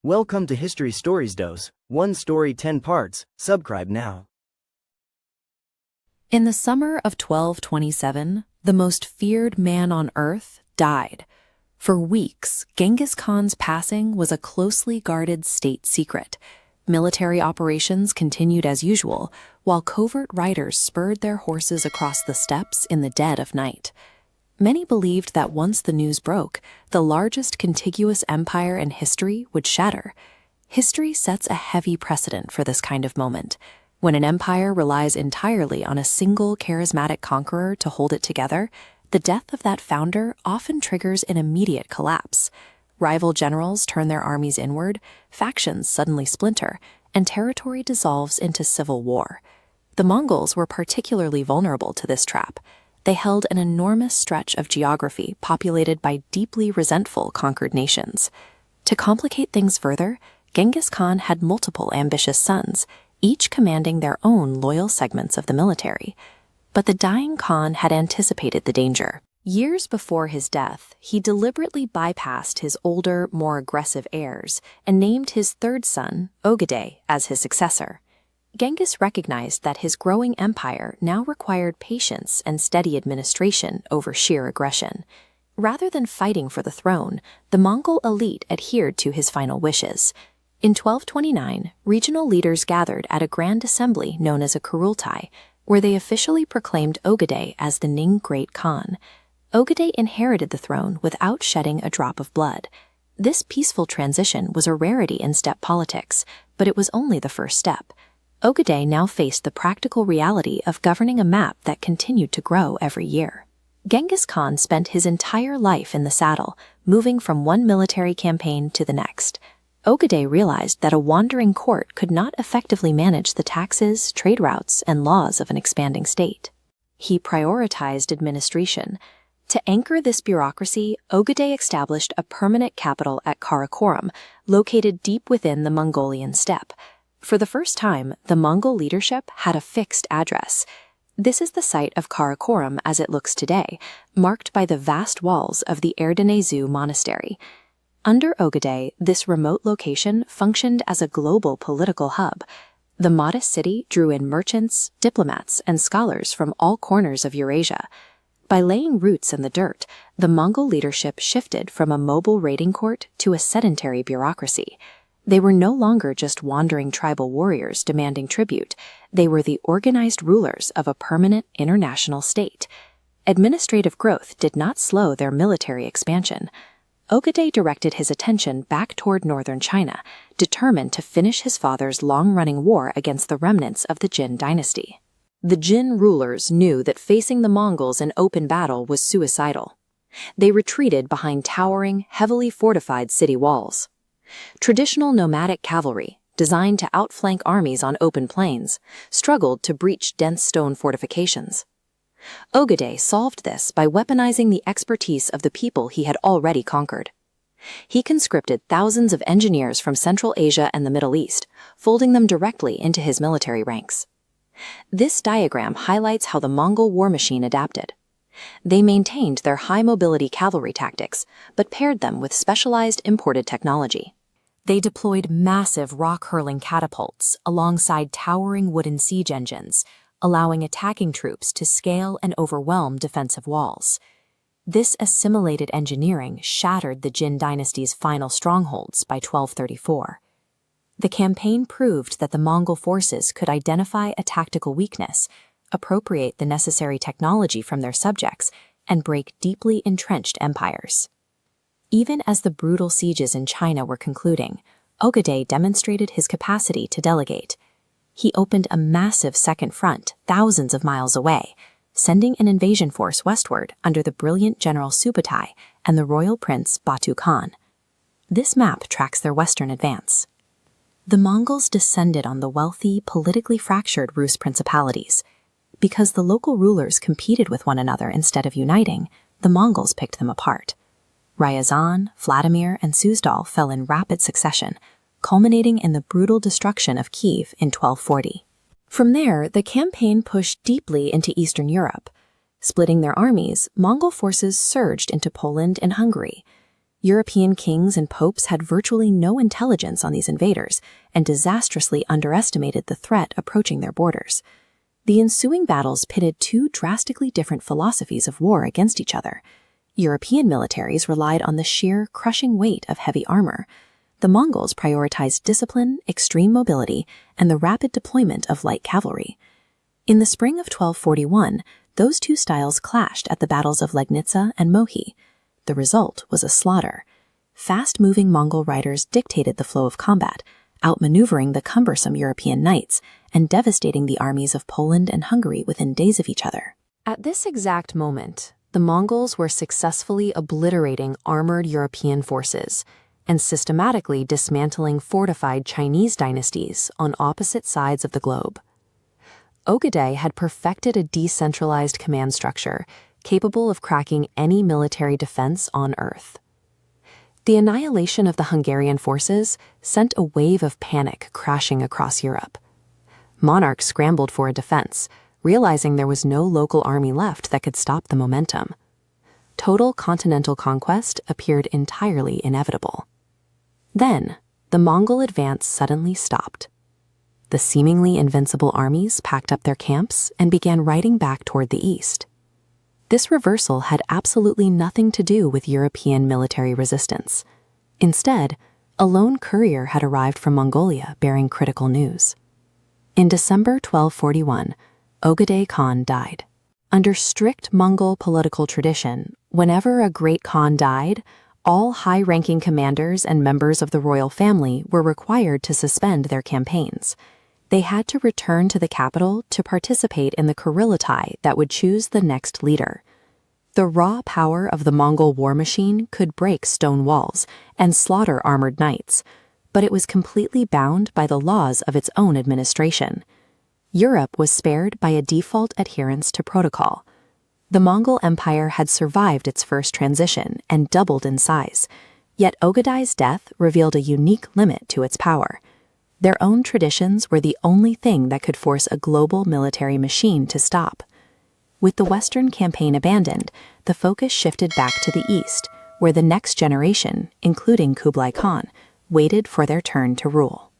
Welcome to History Stories Dose, one story 10 parts, subscribe now. In the summer of 1227, the most feared man on earth died. For weeks, Genghis Khan's passing was a closely guarded state secret. Military operations continued as usual, while covert riders spurred their horses across the steppes in the dead of night. Many believed that once the news broke, the largest contiguous empire in history would shatter. History sets a heavy precedent for this kind of moment. When an empire relies entirely on a single charismatic conqueror to hold it together, the death of that founder often triggers an immediate collapse. Rival generals turn their armies inward, factions suddenly splinter, and territory dissolves into civil war. The Mongols were particularly vulnerable to this trap. They held an enormous stretch of geography populated by deeply resentful conquered nations. To complicate things further, Genghis Khan had multiple ambitious sons, each commanding their own loyal segments of the military. But the dying Khan had anticipated the danger. Years before his death, he deliberately bypassed his older, more aggressive heirs and named his third son, Ogedei, as his successor. Genghis recognized that his growing empire now required patience and steady administration over sheer aggression. Rather than fighting for the throne, the Mongol elite adhered to his final wishes. In 1229, regional leaders gathered at a grand assembly known as a Kurultai, where they officially proclaimed Ogedei as the Ning Great Khan. Ogedei inherited the throne without shedding a drop of blood. This peaceful transition was a rarity in steppe politics, but it was only the first step. Ogedei now faced the practical reality of governing a map that continued to grow every year. Genghis Khan spent his entire life in the saddle, moving from one military campaign to the next. Ogedei realized that a wandering court could not effectively manage the taxes, trade routes, and laws of an expanding state. He prioritized administration. To anchor this bureaucracy, Ogedei established a permanent capital at Karakorum, located deep within the Mongolian steppe. For the first time, the Mongol leadership had a fixed address. This is the site of Karakorum as it looks today, marked by the vast walls of the Erdenezu monastery. Under Ogedei, this remote location functioned as a global political hub. The modest city drew in merchants, diplomats, and scholars from all corners of Eurasia. By laying roots in the dirt, the Mongol leadership shifted from a mobile raiding court to a sedentary bureaucracy. They were no longer just wandering tribal warriors demanding tribute. They were the organized rulers of a permanent international state. Administrative growth did not slow their military expansion. Ogedei directed his attention back toward northern China, determined to finish his father's long-running war against the remnants of the Jin dynasty. The Jin rulers knew that facing the Mongols in open battle was suicidal. They retreated behind towering, heavily fortified city walls. Traditional nomadic cavalry, designed to outflank armies on open plains, struggled to breach dense stone fortifications. Ogedei solved this by weaponizing the expertise of the people he had already conquered. He conscripted thousands of engineers from Central Asia and the Middle East, folding them directly into his military ranks. This diagram highlights how the Mongol war machine adapted. They maintained their high-mobility cavalry tactics, but paired them with specialized imported technology. They deployed massive rock-hurling catapults alongside towering wooden siege engines, allowing attacking troops to scale and overwhelm defensive walls. This assimilated engineering shattered the Jin dynasty's final strongholds by 1234. The campaign proved that the Mongol forces could identify a tactical weakness, appropriate the necessary technology from their subjects, and break deeply entrenched empires. Even as the brutal sieges in China were concluding, Ogedei demonstrated his capacity to delegate. He opened a massive second front thousands of miles away, sending an invasion force westward under the brilliant General Superpower and the royal prince Batu Khan. This map tracks their western advance. The Mongols descended on the wealthy, politically fractured Rus principalities. Because the local rulers competed with one another instead of uniting, the Mongols picked them apart. Ryazan, Vladimir, and Suzdal fell in rapid succession, culminating in the brutal destruction of Kiev in 1240. From there, the campaign pushed deeply into Eastern Europe. Splitting their armies, Mongol forces surged into Poland and Hungary. European kings and popes had virtually no intelligence on these invaders and disastrously underestimated the threat approaching their borders. The ensuing battles pitted two drastically different philosophies of war against each other. European militaries relied on the sheer, crushing weight of heavy armor. The Mongols prioritized discipline, extreme mobility, and the rapid deployment of light cavalry. In the spring of 1241, those two styles clashed at the battles of Legnitsa and Mohi. The result was a slaughter. Fast-moving Mongol riders dictated the flow of combat, outmaneuvering the cumbersome European knights and devastating the armies of Poland and Hungary within days of each other. At this exact moment, the Mongols were successfully obliterating armored European forces and systematically dismantling fortified Chinese dynasties on opposite sides of the globe. Ogedei had perfected a decentralized command structure capable of cracking any military defense on Earth. The annihilation of the Hungarian forces sent a wave of panic crashing across Europe. Monarchs scrambled for a defense, realizing there was no local army left that could stop the momentum. Total continental conquest appeared entirely inevitable. Then, the Mongol advance suddenly stopped. The seemingly invincible armies packed up their camps and began riding back toward the east. This reversal had absolutely nothing to do with European military resistance. Instead, a lone courier had arrived from Mongolia bearing critical news. In December 1241, Ogedei Khan died. Under strict Mongol political tradition, whenever a great Khan died, all high-ranking commanders and members of the royal family were required to suspend their campaigns. They had to return to the capital to participate in the Kuriltai that would choose the next leader. The raw power of the Mongol war machine could break stone walls and slaughter armored knights, but it was completely bound by the laws of its own administration. Europe was spared by a default adherence to protocol. The Mongol Empire had survived its first transition and doubled in size, yet Ogedei's death revealed a unique limit to its power. Their own traditions were the only thing that could force a global military machine to stop. With the Western campaign abandoned, the focus shifted back to the east, where the next generation, including Kublai Khan, waited for their turn to rule.